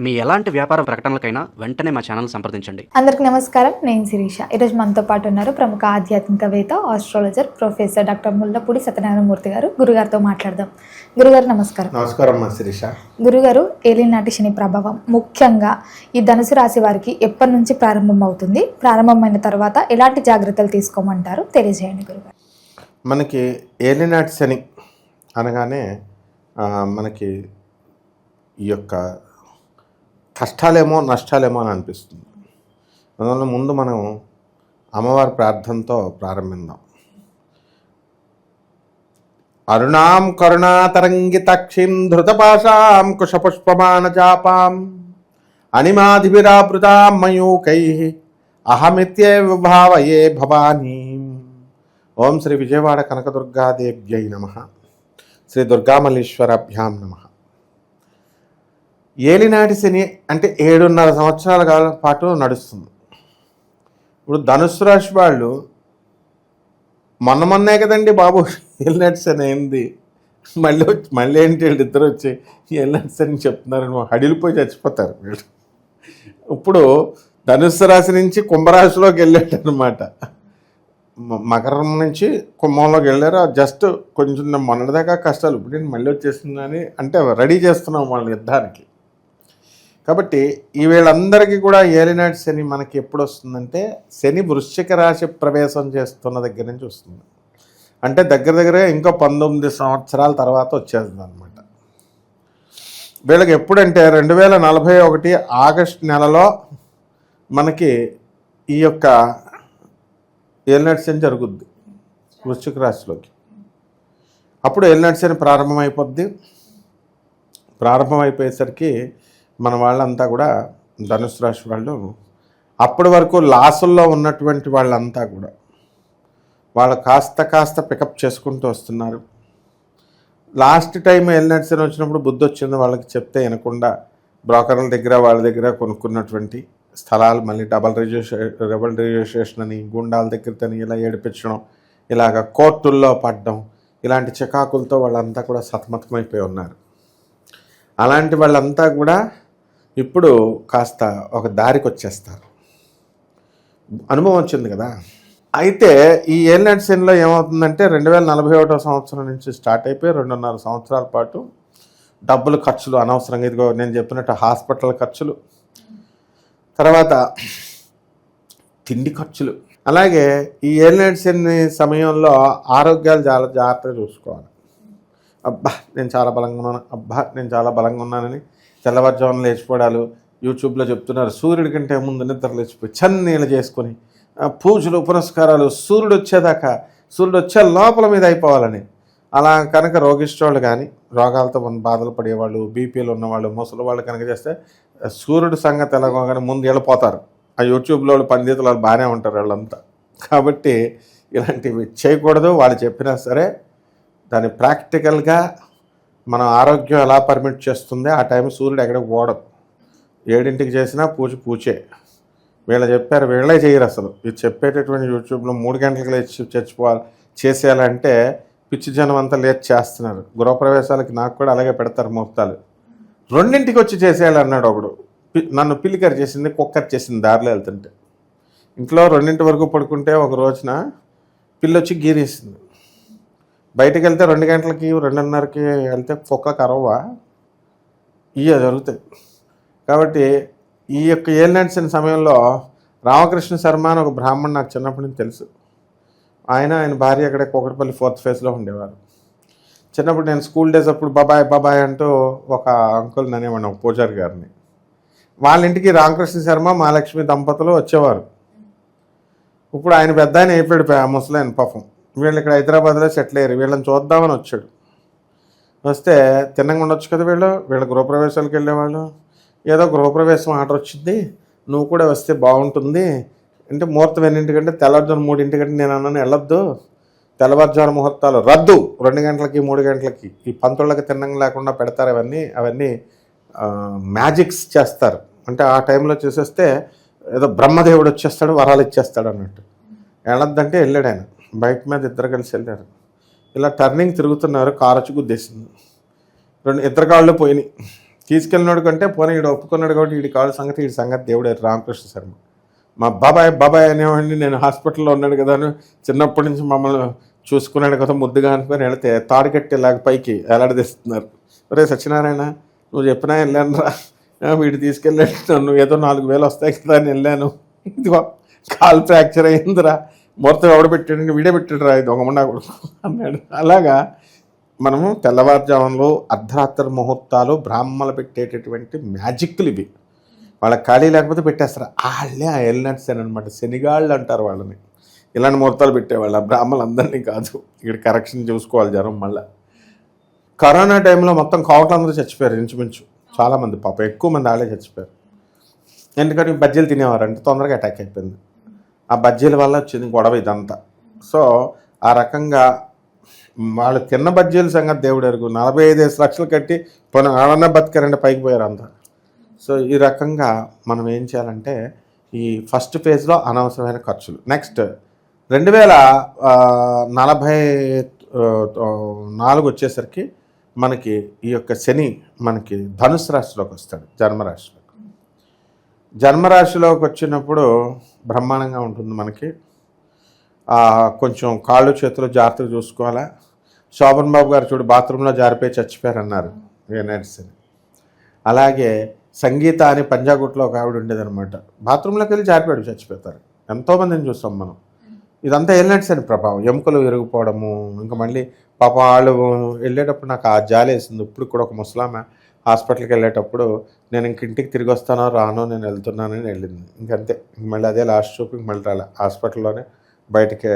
మీ ఎలాంటి వ్యాపార ప్రకటనలకైనా వెంటనే మా ఛానల్ సంప్రదించండి. అందరికీ నమస్కారం. నేను శిరీష. ఈరోజు మనతో పాటు ఉన్నారు ప్రముఖ ఆధ్యాత్మికవేత్త, astrologer professor doctor Mullapudi Satyanarayana Murthy గారు. గురుగారితో మాట్లాడదాం. గురుగారు నమస్కారం. నమస్కారం అమ్మా శిరీష. గురుగారు, ఏలినాటి శని ప్రభావం ముఖ్యంగా ఈ ధనుసు రాశి వారికి ఎప్పటి నుంచి ప్రారంభం అవుతుంది? ప్రారంభమైన తర్వాత ఎలాంటి జాగ్రత్తలు తీసుకోమంటారు? తెలియజేయండి గురుగారు. మనకి ఏలినాటి శని అనగానే మనకి ఈ యొక్క కష్టాలేమో నష్టాలేమో అని అనిపిస్తుంది. అందువల్ల ముందు మనం అమ్మవారి ప్రార్థనతో ప్రారంభిద్దాం. అరుణాం కరుణాతరంగితాక్షిం ధృతపాశాం కుశపుష్పమానజాపాం అనిమాధిభిరావృతాం మయూకైః అహమిత్యేవ భావయే భవానీం. ఓం శ్రీ విజయవాడ కనకదుర్గాదేవ్యై నమః. శ్రీ దుర్గామల్లీశ్వరాభ్యాం నమః. ఏలినాటి శని అంటే 7.5 సంవత్సరాల పాటు నడుస్తుంది. ఇప్పుడు ధనుసు రాశి వాళ్ళు మొన్నే కదండి బాబు ఏలినాటి శని అయింది, మళ్ళీ ఏంటి వీళ్ళు ఇద్దరు వచ్చి ఏలినాటి శని చెప్తున్నారని హడిలిపోయి చచ్చిపోతారు వీళ్ళు. ఇప్పుడు ధనుసు రాశి నుంచి కుంభరాశిలోకి వెళ్ళాడు అనమాట. మకరం నుంచి కుంభంలోకి వెళ్ళారు. జస్ట్ కొంచెం మొన్నటిదాకా కష్టాలు, ఇప్పుడు నేను మళ్ళీ వచ్చేస్తుందని అంటే రెడీ చేస్తున్నాం వాళ్ళ యుద్ధానికి. కాబట్టి ఈ వీళ్ళందరికీ కూడా ఏలినాటి శని మనకి ఎప్పుడు వస్తుందంటే శని వృశ్చిక రాశి ప్రవేశం చేస్తున్న దగ్గర నుంచి వస్తుంది. అంటే దగ్గర ఇంకో 19 సంవత్సరాల తర్వాత వచ్చేస్తుంది అనమాట. వీళ్ళకి ఎప్పుడంటే 2041 ఆగస్టు నెలలో మనకి ఈ యొక్క ఏలినాటి శని జరుగుద్ది వృశ్చిక రాశిలోకి. అప్పుడు ఏలినాటి శని ప్రారంభమైపోయేసరికి మన వాళ్ళంతా కూడా ధనుసు రాశి వాళ్ళు అప్పటి వరకు లాసుల్లో ఉన్నటువంటి వాళ్ళంతా కూడా వాళ్ళు కాస్త పికప్ చేసుకుంటూ వస్తున్నారు. లాస్ట్ టైం ఏలినాటి శని వచ్చినప్పుడు బుద్ధి వచ్చింది వాళ్ళకి, చెప్తే వినకుండా బ్రోకర్ల దగ్గర వాళ్ళ దగ్గర కొనుక్కున్నటువంటి స్థలాలు మళ్ళీ డబల్ రిజిస్ట్రేషన్ అని గుండాల దగ్గరతోని ఇలా ఏడిపించడం, ఇలాగ కోర్టుల్లో పడడం, ఇలాంటి చికాకులతో వాళ్ళంతా కూడా సతమతమైపోయి ఉన్నారు. అలాంటి వాళ్ళంతా కూడా ఇప్పుడు కాస్త ఒక దారికి వచ్చేస్తారు. అనుభవం వచ్చింది కదా. అయితే ఈ ఏలినాటి శనిలో ఏమవుతుందంటే 2041 సంవత్సరం నుంచి స్టార్ట్ అయిపోయి 2.5 సంవత్సరాల పాటు డబ్బులు ఖర్చులు అనవసరంగా, ఇదిగో నేను చెప్పినట్టు హాస్పిటల్ ఖర్చులు, తర్వాత తిండి ఖర్చులు. అలాగే ఈ ఏలినాటి శని సమయంలో ఆరోగ్యాలు చాలా జాగ్రత్తగా చూసుకోవాలి. నేను చాలా బలంగా ఉన్నానని తెల్లవారుజామున లేచిపోవడాలు, యూట్యూబ్లో చెప్తున్నారు. సూర్యుడి కంటే ముందు నిద్ర లేచిపోయి చన్నీళ్ళు చేసుకొని పూజలు పునస్కారాలు సూర్యుడు వచ్చే లోపల మీద అయిపోవాలని. అలా కనుక రోగిష్టోళ్ళు కానీ, రోగాలతో బాధలు పడేవాళ్ళు, బీపీలు ఉన్నవాళ్ళు, ముసలి వాళ్ళు కనుక చేస్తే సూర్యుడు సంగతి ఎలాగోగానే ముందు వెళ్ళిపోతారు. ఆ యూట్యూబ్లో పండితులు వాళ్ళు బాగానే ఉంటారు వాళ్ళంతా. కాబట్టి ఇలాంటివి చేయకూడదు. వాళ్ళు చెప్పినా సరే దాన్ని ప్రాక్టికల్గా మన ఆరోగ్యం ఎలా పర్మిట్ చేస్తుంది, ఆ టైం సూర్యుడు ఎక్కడికి పోవడం. 7ంటికి చేసినా పూచే. వీళ్ళు చెప్పారు, వీళ్ళే చేయరు అసలు. ఇది చెప్పేటటువంటి యూట్యూబ్లో 3 గంటలకు లేచి చేసేయాలంటే పిచ్చి జనం అంతా లేచి చేస్తున్నారు. గృహప్రవేశాలకి నాకు కూడా అలాగే పెడతారు ముహూర్తాలు. 2ంటికి వచ్చి చేసేయాలి అన్నాడు ఒకడు. నన్ను పిల్లికరి చేసింది, కుక్కర్ చేసింది దారిలో వెళ్తుంటే. ఇంట్లో 2 వరకు పడుకుంటే ఒక రోజున పిల్లొచ్చి గీరేసింది. బయటకు వెళ్తే 2 గంటలకి 2:30కి వెళ్తే కుక్కలకు అరవా ఇవే జరుగుతాయి. కాబట్టి ఈ యొక్క ఏలినాటి శని సమయంలో రామకృష్ణ శర్మ అని ఒక బ్రాహ్మణ్ నాకు చిన్నప్పటి నుంచి తెలుసు. ఆయన భార్య అక్కడే కూకట్పల్లి 4th ఫేజ్లో ఉండేవారు. చిన్నప్పుడు నేను స్కూల్ డేస్ అప్పుడు బాబాయ్ అంటూ ఒక అంకుల్ అనేవాడిని, ఒక పూజారి గారిని. వాళ్ళ ఇంటికి రామకృష్ణ శర్మ మహాలక్ష్మి దంపతులు వచ్చేవారు. ఇప్పుడు ఆయన పెద్ద ఆయన అయిపోయాడు, ముసలాయన పాపం. వీళ్ళు ఇక్కడ హైదరాబాద్లో సెటిల్ అయ్యారు. వీళ్ళని చూద్దామని వచ్చాడు. వస్తే తిన్నగా ఉండొచ్చు కదా. వీళ్ళ గృహప్రవేశాలకు వెళ్ళేవాళ్ళు. ఏదో గృహప్రవేశం ఆర్డర్ వచ్చింది, నువ్వు కూడా వస్తే బాగుంటుంది అంటే ముహూర్తం ఎన్నింటికంటే తెల్లవారుజాము 3ంటికంటే నేను అన్నాను వెళ్ళొద్దు, తెల్లవారుజాము ముహూర్తాలు రద్దు, 2 గంటలకి 3 గంటలకి. ఈ పంతుళ్ళకి తిన్నంగా లేకుండా పెడతారు. అవన్నీ మ్యాజిక్స్ చేస్తారు. అంటే ఆ టైంలో చేసేస్తే ఏదో బ్రహ్మదేవుడు వచ్చేస్తాడు, వరాలు ఇచ్చేస్తాడు అన్నట్టు. వెళ్ళొద్దంటే వెళ్ళాడు ఆయన. బైక్ మీద ఇద్దరు కలిసి వెళ్ళారు. ఇలా టర్నింగ్ తిరుగుతున్నారు, కారు వచ్చి గుద్దేసింది. ఇద్దరు కాళ్ళు పోయినాయి. తీసుకెళ్ళినాడు కంటే పోనీ వీడు ఒప్పుకున్నాడు కాబట్టి వీడి కాళ్ళ సంగతి వీడి సంగతి దేవుడే రామకృష్ణ శర్మ. మా బాబాయ్ అనేవాడిని, నేను హాస్పిటల్లో ఉన్నాడు కదా అని చిన్నప్పటి నుంచి మమ్మల్ని చూసుకున్నాడు కదా, ముద్దుగా అనుకుని వెళితే తాడు కట్టేలాగా పైకి ఎలాడదీస్తున్నారు. ఒరే సత్యనారాయణ, నువ్వు చెప్పినా వెళ్ళాను రా, వీడు తీసుకెళ్ళాడు నన్ను, ఏదో 4,000 వస్తాయి కదా అని వెళ్ళాను, ఇదిగో కాలు ఫ్రాక్చర్ అయిందిరా, మొత్తం ఎవడ పెట్టాడు, వీడే పెట్టాడు రా, ఇది దొంగమండా కొడుకు అన్నాడు. అలాగా మనము తెల్లవారుజాములు అర్ధరాత్రి ముహూర్తాలు బ్రాహ్మణులు పెట్టేటటువంటి మ్యాజిక్లు ఇవి. వాళ్ళకి ఖాళీ లేకపోతే పెట్టేస్తారు. వాళ్ళే ఆ ఎల్నట్స్ అని అనమాట, శనిగాళ్ళు అంటారు వాళ్ళని. ఇలాంటి ముహూర్తాలు పెట్టేవాళ్ళు, ఆ బ్రాహ్మణులు అందరినీ కాదు. ఇక్కడ కరెక్షన్ చూసుకోవాలి జనం. మళ్ళీ కరోనా టైంలో మొత్తం కోవటందరూ చచ్చిపోయారు ఇంచుమించు, చాలామంది పాప, ఎక్కువ మంది వాళ్ళే చచ్చిపోయారు. ఎందుకంటే బజ్జీలు తినేవారంటే తొందరగా అటాక్ అయిపోయింది. ఆ బజ్జీల వల్ల వచ్చింది గొడవ ఇదంతా. సో ఆ రకంగా వాళ్ళు తిన్న బజ్జీల సంగతి దేవుడు ఎరుగు. 45 లక్షలు కట్టి పోనీ ఆడన్నా బతికారంటే పైకి పోయారు అంతా. సో ఈ రకంగా మనం ఏం చేయాలంటే ఈ ఫస్ట్ ఫేజ్లో అనవసరమైన ఖర్చులు. నెక్స్ట్ 2044 వచ్చేసరికి మనకి ఈ యొక్క శని మనకి ధనుసు రాశిలోకి వస్తాడు, జన్మరాశిలోకి. జన్మరాశిలోకి వచ్చినప్పుడు బ్రహ్మాండంగా ఉంటుంది మనకి. కొంచెం కాళ్ళు చేతులు జాగ్రత్తగా చూసుకోవాలా. శోభన్ బాబు గారు చూడు, బాత్రూంలో జారిపోయి చచ్చిపోయారు అన్నారు ఏనాడ్సని. అలాగే సంగీత అని పంజాగుట్లో ఒక ఆవిడ ఉండేదన్నమాట, బాత్రూంలోకి వెళ్ళి జారిపోయాడు, చచ్చిపోతారు. ఎంతోమందిని చూస్తాం మనం. ఇదంతా ఎల్నట్స్ అని ప్రభావం, ఎముకలు విరిగిపోవడము. ఇంకా మళ్ళీ పాప వాళ్ళు వెళ్ళేటప్పుడు నాకు ఆ జాలి వేసింది. ఇప్పుడు కూడా ఒక ముసలామె హాస్పిటల్కి వెళ్ళేటప్పుడు నేను ఇంటికి తిరిగి వస్తానో రానో, నేను వెళ్తున్నానని వెళ్ళింది. ఇంకంతే, మళ్ళీ అదే లాస్ట్ చూపు, మళ్ళీ రాలే. హాస్పిటల్లోనే బయటికి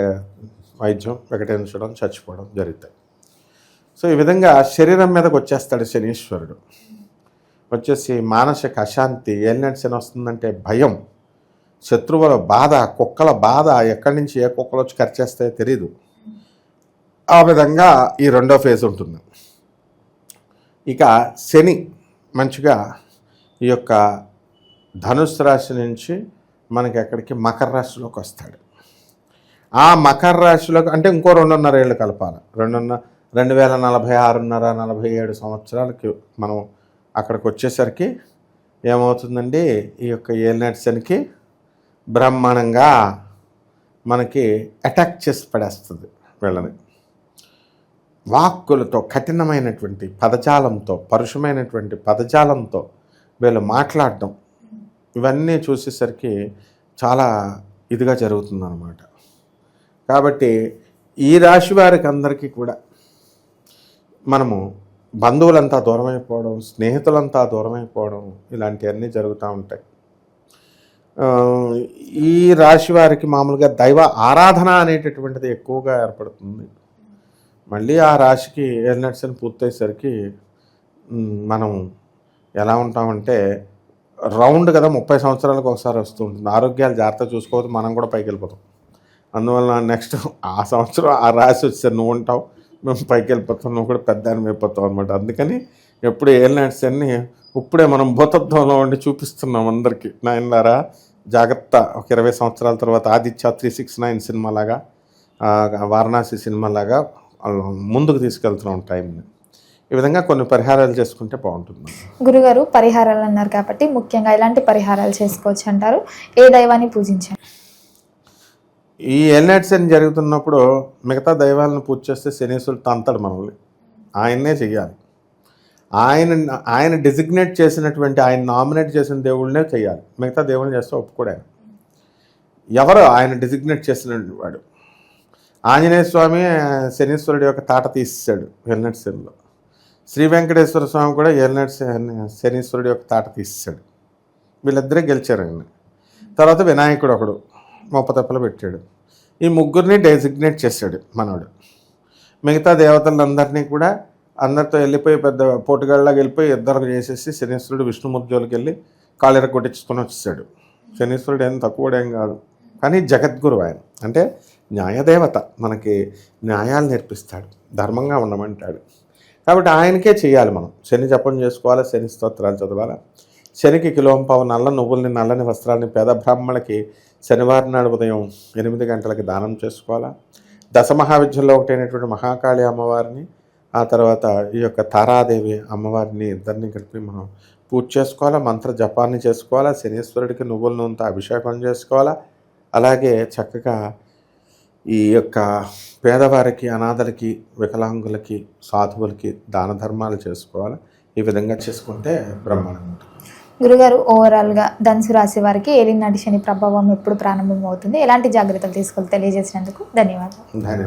వైద్యం వికటించడం, చచ్చిపోవడం జరుగుతాయి. సో ఈ విధంగా శరీరం మీదకి వచ్చేస్తాడు శనీశ్వరుడు. వచ్చేసి మానసిక అశాంతి, ఎల్నట్స్ అని వస్తుందంటే భయం, శత్రువుల బాధ, కుక్కల బాధ, ఎక్కడి నుంచి ఏ కుక్కలు వచ్చి కరిచేస్తాయో తెలీదు. ఆ విధంగా ఈ రెండో ఫేజ్ ఉంటుంది. ఇక శని మంచిగా ఈ యొక్క ధనుసు రాశి నుంచి మనకి ఎక్కడికి మకర రాశిలోకి వస్తాడు. ఆ మకర రాశిలోకి అంటే ఇంకో 2.5 ఏళ్ళు కలపాలి. 2046 సంవత్సరాలకి మనం అక్కడికి వచ్చేసరికి ఏమవుతుందండి, ఈ యొక్క ఏలినాటి శనికి బ్రహ్మాండంగా మనకి అటాక్ చేసి పడేస్తుంది వీళ్ళని. వాక్కులతో, కఠినమైనటువంటి పదజాలంతో, పరుషమైనటువంటి పదజాలంతో వీళ్ళు మాట్లాడడం, ఇవన్నీ చూసేసరికి చాలా ఇదిగా జరుగుతుందన్నమాట. కాబట్టి ఈ రాశి వారికి అందరికీ కూడా మనము బంధువులంతా దూరమైపోవడం, స్నేహితులంతా దూరమైపోవడం, ఇలాంటివన్నీ జరుగుతూ ఉంటాయి. ఈ రాశి వారికి మామూలుగా దైవ ఆరాధన అనేటటువంటిది ఎక్కువగా ఏర్పడుతుంది. మళ్ళీ ఆ రాశికి ఎల్నట్స్ పూర్తయ్యేసరికి మనం ఎలా ఉంటామంటే రౌండ్ కదా, 30 సంవత్సరాలకు ఒకసారి వస్తూ ఉంటుంది. ఆరోగ్యాలు జాగ్రత్తగా చూసుకోవద్దు, మనం కూడా పైకి వెళ్ళిపోతాం. అందువల్ల నెక్స్ట్ ఆ సంవత్సరం ఆ రాశి వచ్చేసరి నువ్వు ఉంటావు, మేము పైకి వెళ్ళిపోతాం, నువ్వు కూడా పెద్ద అని అయిపోతావు అనమాట. అందుకని ఎప్పుడు ఏలినాట్స్ అన్ని ఇప్పుడే మనం భూతత్వంలో ఉండి చూపిస్తున్నాం అందరికీ. నాయనలారా జాగ్రత్త, ఒక 20 సంవత్సరాల తర్వాత ఆదిత్య 369 సినిమాలాగా, వారణాసి సినిమాలాగా ముందుకు తీసుకెళ్తున్నాం టైంని. ఈ విధంగా కొన్ని పరిహారాలు చేసుకుంటే బాగుంటుంది. గురుగారు పరిహారాలు అన్నారు కాబట్టి ముఖ్యంగా ఎలాంటి పరిహారాలు చేసుకోవచ్చు అంటారు? ఏ దైవాన్ని పూజించాలి? ఈ ఎల్నట్స్ అని జరుగుతున్నప్పుడు మిగతా దైవాలను పూజ చేస్తే శనీశ్వరుడు తంతాడు మనల్ని. ఆయన్నే చెయ్యాలి. ఆయన డిజిగ్నేట్ చేసినటువంటి, ఆయన నామినేట్ చేసిన దేవుళ్ళనే చేయాలి. మిగతా దేవుళ్ళని చేస్తే ఒప్పుకోడాను. ఎవరు ఆయన డిజిగ్నేట్ చేసిన వాడు? ఆంజనేయ స్వామి శనీశ్వరుడు యొక్క తాట తీసేశాడు ఎల్నట్స్ శనిలో. శ్రీ వెంకటేశ్వర స్వామి కూడా ఎల్నట్స్ శనీశ్వరుడు యొక్క తాట తీసేశాడు. వీళ్ళిద్దరే గెలిచారు ఆయన. తర్వాత వినాయకుడు ఒకడు మొప్పతప్పలు పెట్టాడు. ఈ ముగ్గురిని డెసిగ్నేట్ చేశాడు మనవాడు. మిగతా దేవతలందరినీ కూడా అందరితో వెళ్ళిపోయి పెద్ద పోటుగాళ్ళలాగా వెళ్ళిపోయి ఇద్దరు చేసేసి శనీశ్వరుడు విష్ణుమూర్తిలోకి వెళ్ళి కాళ్ళెర కొట్టించుకొని వచ్చేసాడు. శనీశ్వరుడు ఏం తక్కువడేం కాదు, కానీ జగద్గురు ఆయన. అంటే న్యాయదేవత, మనకి న్యాయాలు నేర్పిస్తాడు, ధర్మంగా ఉండమంటాడు. కాబట్టి ఆయనకే చేయాలి మనం. శని జపం చేసుకోవాలి, శని స్తోత్రాలు చదవాలి. శనికి కిలోంపావు నల్ల నువ్వుల్ని, నల్లని వస్త్రాలని పేద బ్రాహ్మణులకి శనివారం నాడు ఉదయం 8 గంటలకి దానం చేసుకోవాలా. దశమహావిద్యల్లో ఒకటైనటువంటి మహాకాళి అమ్మవారిని ఆ తర్వాత ఈ యొక్క తారాదేవి అమ్మవారిని ఇద్దరిని కలిపి మనం పూజ చేసుకోవాలా, మంత్ర జపాన్ని చేసుకోవాలా, శనీశ్వరుడికి నువ్వుల నూనెతో అభిషేకం చేసుకోవాలా. అలాగే చక్కగా ఈ యొక్క పేదవారికి, అనాథలకి, వికలాంగులకి, సాధువులకి దాన ధర్మాలు చేసుకోవాలి. ఈ విధంగా చేసుకుంటే బ్రహ్మాండంగా ఉంటుంది. గురుగారు, ఓవరాల్గా ధనుసు రాశి వారికి ఏలినాటి శని ప్రభావం ఎప్పుడు ప్రారంభమవుతుంది, ఎలాంటి జాగ్రత్తలు తీసుకోవాలి తెలియజేసినందుకు ధన్యవాదాలు. ధన్యవాదాలు.